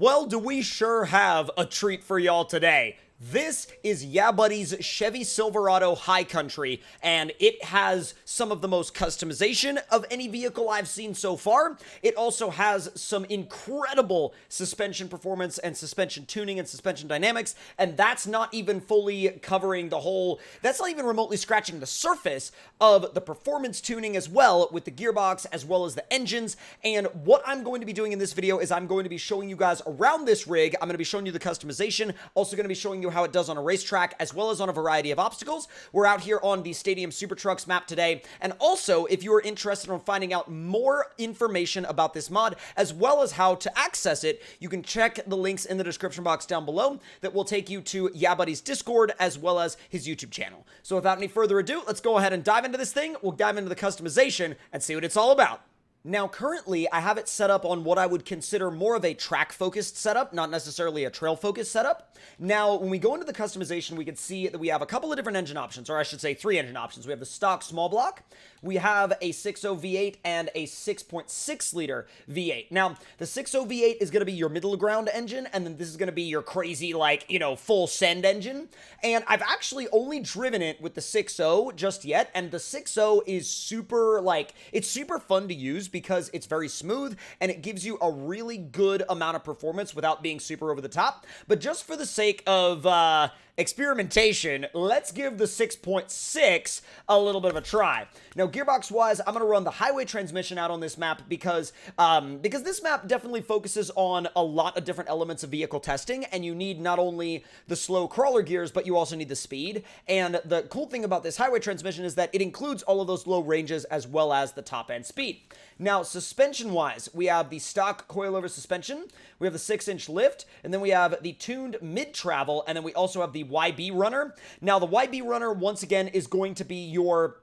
Well, do we sure have a treat for y'all today. This is YeahBuddy's Chevy Silverado High Country, and it has some of the most customization of any vehicle I've seen so far. It also has some incredible suspension performance and suspension tuning and suspension dynamics, and that's not even fully covering the whole, that's not even remotely scratching the surface of the performance tuning as well with the gearbox as well as the engines. And what I'm going to be doing in this video is I'm going to be showing you guys around this rig. I'm going to be showing you the customization, also going to be showing you how it does on a racetrack as well as on a variety of obstacles. We're out here on the Stadium Super Trucks map today, and also if you are interested in finding out more information about this mod as well as how to access it, you can check the links in the description box down below that will take you to YeahBuddy's Discord as well as his YouTube channel. So without any further ado, let's go ahead and dive into this thing. We'll dive into the customization and see what it's all about. Now, currently, I have it set up on what I would consider more of a track-focused setup, not necessarily a trail-focused setup. Now, when we go into the customization, we can see that we have a couple of different engine options, or I should say 3 engine options. We have the stock small block, we have a 6.0 V8, and a 6.6-liter V8. Now, the 6.0 V8 is going to be your middle-ground engine, and then this is going to be your crazy, like, you know, full-send engine. And I've actually only driven it with the 6.0 just yet, and the 6.0 is super, like, it's super fun to use because it's very smooth and it gives you a really good amount of performance without being super over the top. But just for the sake of experimentation, let's give the 6.6 a little bit of a try. Now, gearbox wise, I'm going to run the highway transmission out on this map because this map definitely focuses on a lot of different elements of vehicle testing, and you need not only the slow crawler gears, but you also need the speed. And the cool thing about this highway transmission is that it includes all of those low ranges as well as the top end speed. Now, suspension wise, we have the stock coilover suspension, we have the 6-inch lift, and then we have the tuned mid travel, and then we also have the YeahBuddy. Now, the YeahBuddy, once again, is going to be your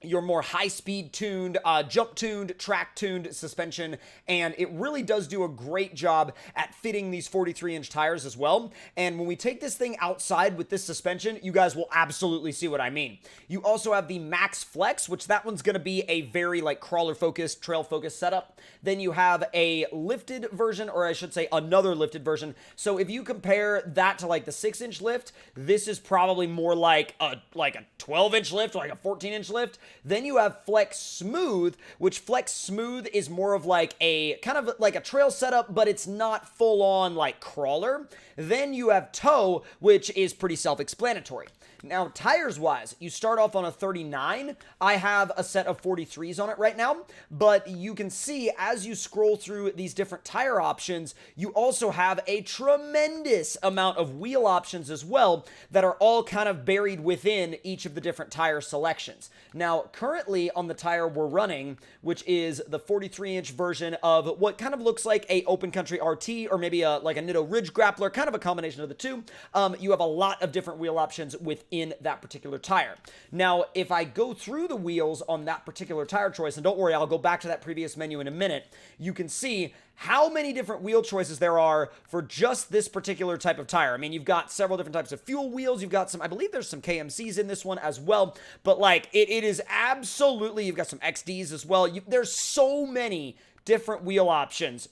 more high-speed tuned, jump-tuned, track-tuned suspension, and it really does do a great job at fitting these 43-inch tires as well. And when we take this thing outside with this suspension, you guys will absolutely see what I mean. You also have the Max Flex, which that one's going to be a very, like, crawler-focused, trail-focused setup. Then you have a lifted version, or I should say another lifted version. So if you compare that to, like, the 6-inch lift, this is probably more like a 12-inch lift, or like a 14-inch lift. Then you have Flex Smooth, which Flex Smooth is more of like a kind of like a trail setup, but it's not full on like crawler. Then you have Tow, which is pretty self-explanatory. Now, tires wise, you start off on a 39. I have a set of 43s on it right now, but you can see as you scroll through these different tire options, you also have a tremendous amount of wheel options as well that are all kind of buried within each of the different tire selections. Now, currently on the tire we're running, which is the 43-inch version of what kind of looks like a open country RT or maybe like a Nitto Ridge Grappler, kind of a combination of the two, you have a lot of different wheel options within that particular tire. Now, if I go through the wheels on that particular tire choice, and don't worry, I'll go back to that previous menu in a minute, you can see how many different wheel choices there are for just this particular type of tire. I mean, you've got several different types of fuel wheels. You've got some, I believe there's some KMCs in this one as well, but like it is absolutely, you've got some XDs as well. There's so many different wheel options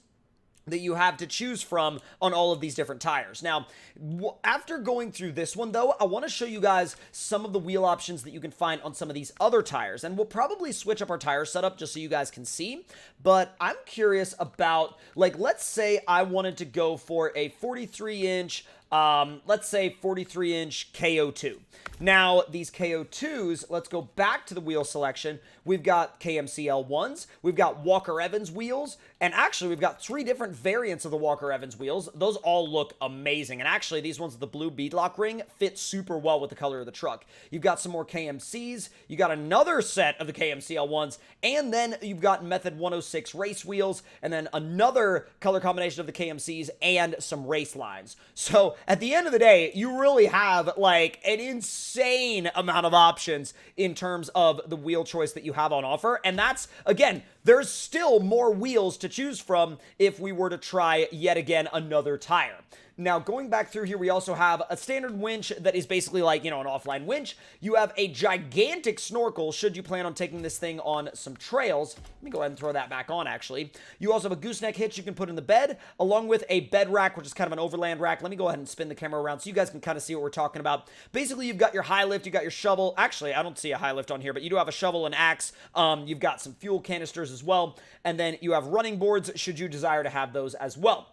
that you have to choose from on all of these different tires. Now, after going through this one, though, I want to show you guys some of the wheel options that you can find on some of these other tires, and we'll probably switch up our tire setup just so you guys can see, but I'm curious about, like, let's say I wanted to go for a 43-inch let's say 43-inch KO2. Now, these KO2s, let's go back to the wheel selection. We've got KMC L1s, we've got Walker Evans wheels, and actually we've got 3 different variants of the Walker Evans wheels. Those all look amazing, and actually these ones with the blue beadlock ring fit super well with the color of the truck. You've got some more KMCs, you got another set of the KMC L1s, and then you've got Method 106 race wheels, and then another color combination of the KMCs and some race lines. So at the end of the day, you really have like an insane amount of options in terms of the wheel choice that you have on offer. And that's, again, there's still more wheels to choose from if we were to try yet again another tire. Now, going back through here, we also have a standard winch that is basically like, you know, an offline winch. You have a gigantic snorkel, should you plan on taking this thing on some trails. Let me go ahead and throw that back on, actually. You also have a gooseneck hitch you can put in the bed, along with a bed rack, which is kind of an overland rack. Let me go ahead and spin the camera around so you guys can kind of see what we're talking about. Basically, you've got your high lift, you've got your shovel. Actually, I don't see a high lift on here, but you do have a shovel and axe. You've got some fuel canisters as well. And then you have running boards, should you desire to have those as well.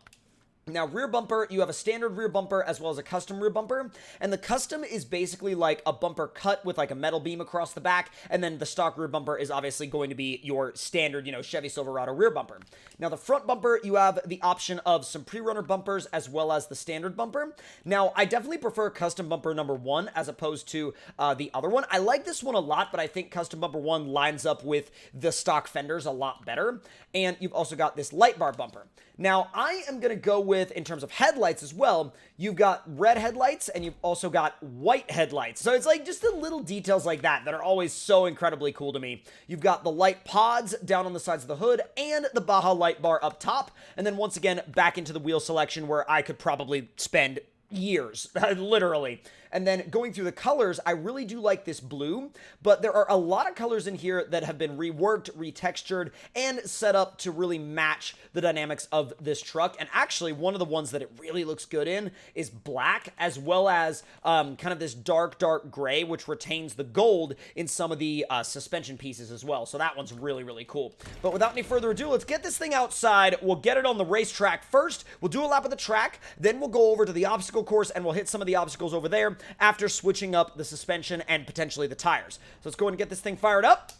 Now, rear bumper, you have a standard rear bumper as well as a custom rear bumper, and the custom is basically like a bumper cut with like a metal beam across the back, and then the stock rear bumper is obviously going to be your standard, you know, Chevy Silverado rear bumper. Now, the front bumper, you have the option of some pre-runner bumpers as well as the standard bumper. Now, I definitely prefer custom bumper number 1 as opposed to the other one. I like this one a lot, but I think custom bumper 1 lines up with the stock fenders a lot better, and you've also got this light bar bumper. Now, I am going to go with, in terms of headlights as well, you've got red headlights and you've also got white headlights. So it's like just the little details like that that are always so incredibly cool to me. You've got the light pods down on the sides of the hood and the Baja light bar up top. And then once again, back into the wheel selection where I could probably spend years, literally. And then going through the colors, I really do like this blue, but there are a lot of colors in here that have been reworked, retextured, and set up to really match the dynamics of this truck. And actually, one of the ones that it really looks good in is black, as well as kind of this dark gray, which retains the gold in some of the suspension pieces as well. So that one's really, really cool. But without any further ado, let's get this thing outside. We'll get it on the racetrack first. We'll do a lap of the track, then we'll go over to the obstacle course, and we'll hit some of the obstacles over there after switching up the suspension and potentially the tires. So let's go ahead and get this thing fired up.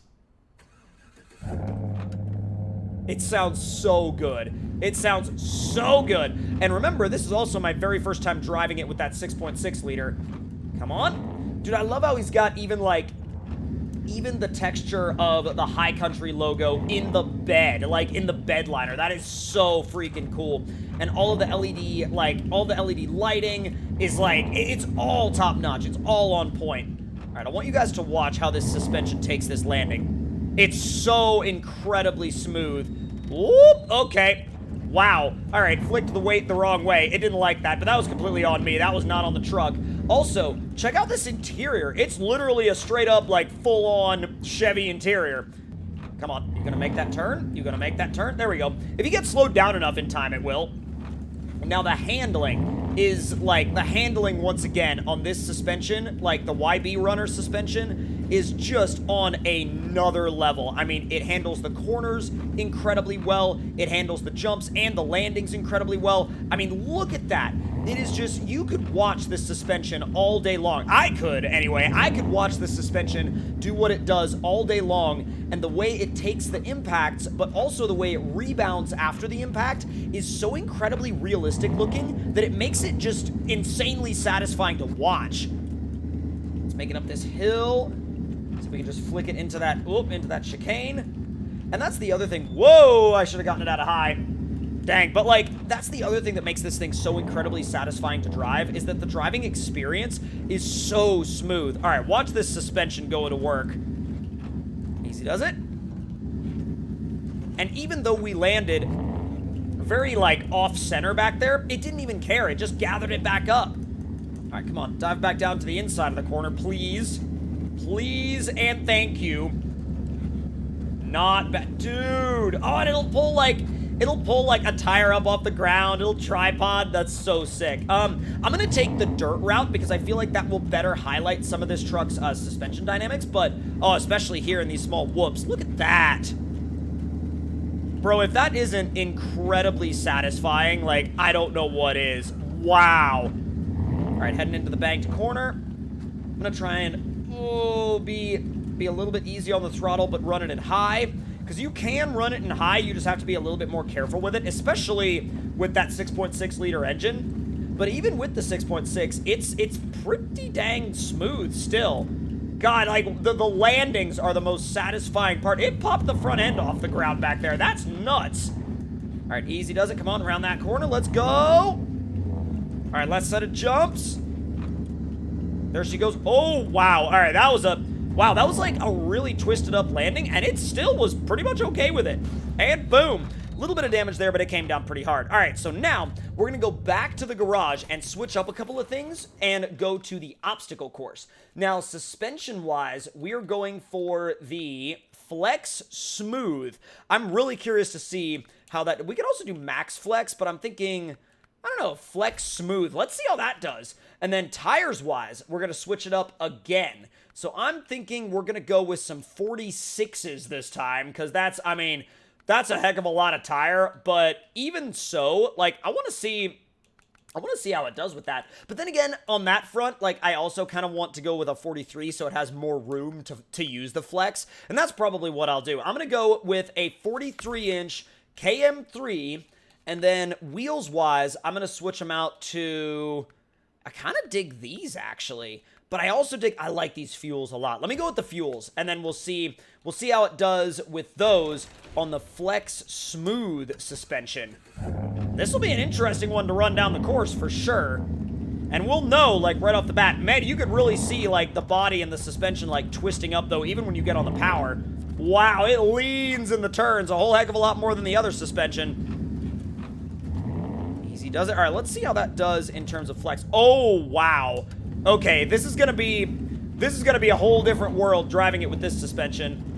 It sounds so good. It sounds so good. And remember, this is also my very first time driving it with that 6.6 liter. Come on. Dude, I love how he's got even the texture of the High Country logo in the bed, like in the bed liner. That is so freaking cool. And all of the LED, all the LED lighting is it's all top notch. It's all on point. All right, I want you guys to watch how this suspension takes this landing. It's so incredibly smooth. Whoop, okay. Wow. All right, flicked the weight the wrong way. It didn't like that, but that was completely on me. That was not on the truck. Also, check out this interior. It's literally a straight up, full-on Chevy interior. Come on. You gonna make that turn? You gonna make that turn? There we go. If you get slowed down enough in time, it will. Now, the handling is, the handling, once again, on this suspension, the YeahBuddy suspension, is just on another level. I mean, it handles the corners incredibly well. It handles the jumps and the landings incredibly well. I mean, look at that. It is just, you could watch this suspension all day long. I could, anyway. I could watch this suspension do what it does all day long, and the way it takes the impacts, but also the way it rebounds after the impact is so incredibly realistic looking that it makes it just insanely satisfying to watch. It's making up this hill. So we can just flick it into that chicane. And that's the other thing. Whoa, I should have gotten it out of high. Dang, but that's the other thing that makes this thing so incredibly satisfying to drive, is that the driving experience is so smooth. All right, watch this suspension go to work. Easy does it. And even though we landed very off center back there, it didn't even care. It just gathered it back up. All right, come on, dive back down to the inside of the corner, please. Please and thank you. Not bad. Dude. Oh, and it'll pull a tire up off the ground. It'll tripod. That's so sick. I'm gonna take the dirt route because I feel like that will better highlight some of this truck's suspension dynamics, but especially here in these small whoops. Look at that. Bro, if that isn't incredibly satisfying, I don't know what is. Wow. All right, heading into the banked corner. I'm gonna try and be a little bit easy on the throttle, but run it in high. Because you can run it in high, you just have to be a little bit more careful with it, especially with that 6.6 liter engine. But even with the 6.6, it's pretty dang smooth still. God, the landings are the most satisfying part. It popped the front end off the ground back there. That's nuts. All right, easy does it. Come on, around that corner. Let's go. All right, last set of jumps. There she goes. Oh, wow. All right, that Wow, that was like a really twisted up landing, and it still was pretty much okay with it. And boom. A little bit of damage there, but it came down pretty hard. All right, so now we're going to go back to the garage and switch up a couple of things and go to the obstacle course. Now, suspension-wise, we are going for the Flex Smooth. I'm really curious to see how that... We could also do Max Flex, but I'm thinking... I don't know, Flex Smooth. Let's see how that does. And then tires-wise, we're going to switch it up again. So I'm thinking we're going to go with some 46s this time, because that's, I mean... That's a heck of a lot of tire, but even so, like, I want to see how it does with that. But then again, on that front, like, I also kind of want to go with a 43 so it has more room to use the flex, and that's probably what I'll do. I'm going to go with a 43-inch KM3, and then wheels-wise, I'm going to switch them out to... I kind of dig these, actually. But I also dig... I like these fuels a lot. Let me go with the fuels, and then we'll see how it does with those on the Flex Smooth suspension. This will be an interesting one to run down the course for sure. And we'll know, like, right off the bat. Man, you could really see, like, the body and the suspension, like, twisting up, though, even when you get on the power. Wow, it leans in the turns a whole heck of a lot more than the other suspension. Easy does it. All right, let's see how that does in terms of flex. Oh, wow. Okay, this is gonna be a whole different world driving it with this suspension.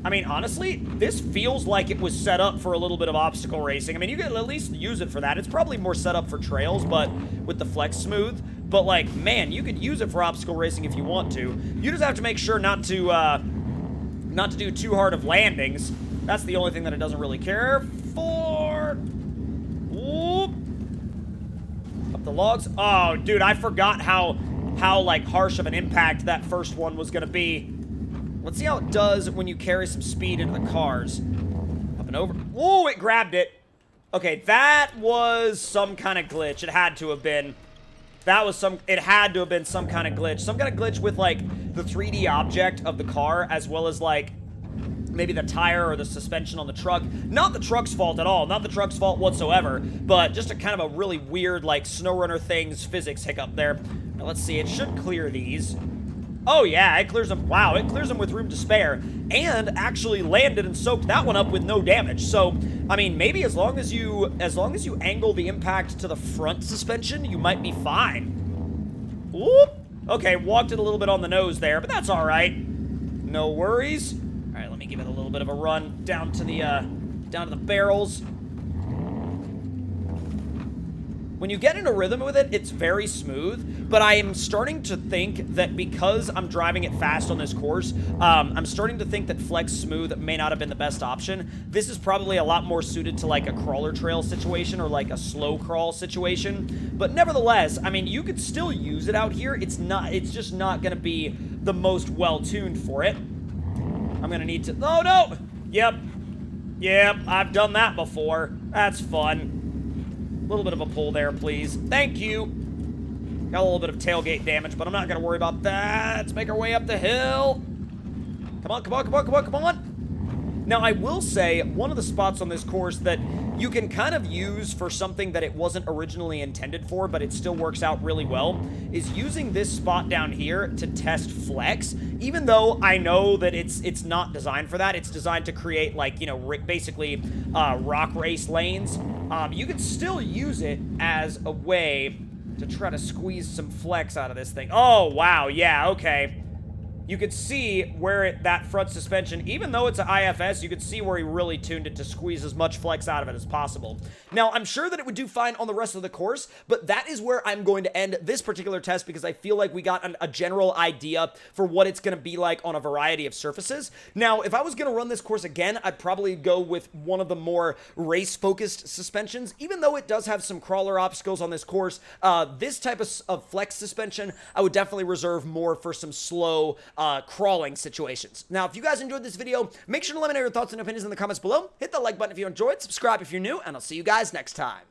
I mean, honestly, this feels like it was set up for a little bit of obstacle racing. I mean, you can at least use it for that. It's probably more set up for trails, but with the Flex Smooth. But, like, man, you could use it for obstacle racing if you want to. You just have to make sure not to do too hard of landings. That's the only thing that it doesn't really care for. Whoop. Up the logs. Oh, dude, I forgot how like, harsh of an impact that first one was gonna be. Let's see how it does when you carry some speed into the cars. Up and over. Whoa, it grabbed it. Okay, that was some kind of glitch. It had to have been. It had to have been some kind of glitch. Some kind of glitch with, like, the 3D object of the car, as well as, like, maybe the tire or the suspension on the truck. Not the truck's fault at all. Not the truck's fault whatsoever. But just a kind of a really weird, like, SnowRunner things physics hiccup there. Now, let's see. It should clear these. Oh, yeah, it clears them. Wow, it clears them with room to spare. And actually landed and soaked that one up with no damage. So, I mean, maybe as long as you angle the impact to the front suspension, you might be fine. Whoop. Okay, walked it a little bit on the nose there, but that's all right. No worries. All right, let me give it a little bit of a run down to the barrels. When you get in a rhythm with it, it's very smooth, but I am starting to think that because I'm driving it fast on this course, I'm starting to think that Flex Smooth may not have been the best option. This is probably a lot more suited to, like, a crawler trail situation or, like, a slow crawl situation, but nevertheless, I mean, you could still use it out here. It's just not going to be the most well-tuned for it. I'm going to need to... Oh, no! Yep, I've done that before. That's fun. A little bit of a pull there, please. Thank you. Got a little bit of tailgate damage, but I'm not going to worry about that. Let's make our way up the hill. Come on, come on, come on, come on, come on. Now, I will say, one of the spots on this course that you can kind of use for something that it wasn't originally intended for, but it still works out really well, is using this spot down here to test flex. Even though I know that it's not designed for that, it's designed to create, like, you know, basically rock race lanes. You can still use it as a way to try to squeeze some flex out of this thing. Oh, wow, yeah, okay. You could see where that front suspension, even though it's an IFS, you could see where he really tuned it to squeeze as much flex out of it as possible. Now, I'm sure that it would do fine on the rest of the course, but that is where I'm going to end this particular test because I feel like we got a general idea for what it's going to be like on a variety of surfaces. Now, if I was going to run this course again, I'd probably go with one of the more race-focused suspensions. Even though it does have some crawler obstacles on this course, this type of flex suspension, I would definitely reserve more for some slow crawling situations. Now, if you guys enjoyed this video, make sure to let me know your thoughts and opinions in the comments below. Hit the like button if you enjoyed, subscribe if you're new, and I'll see you guys next time.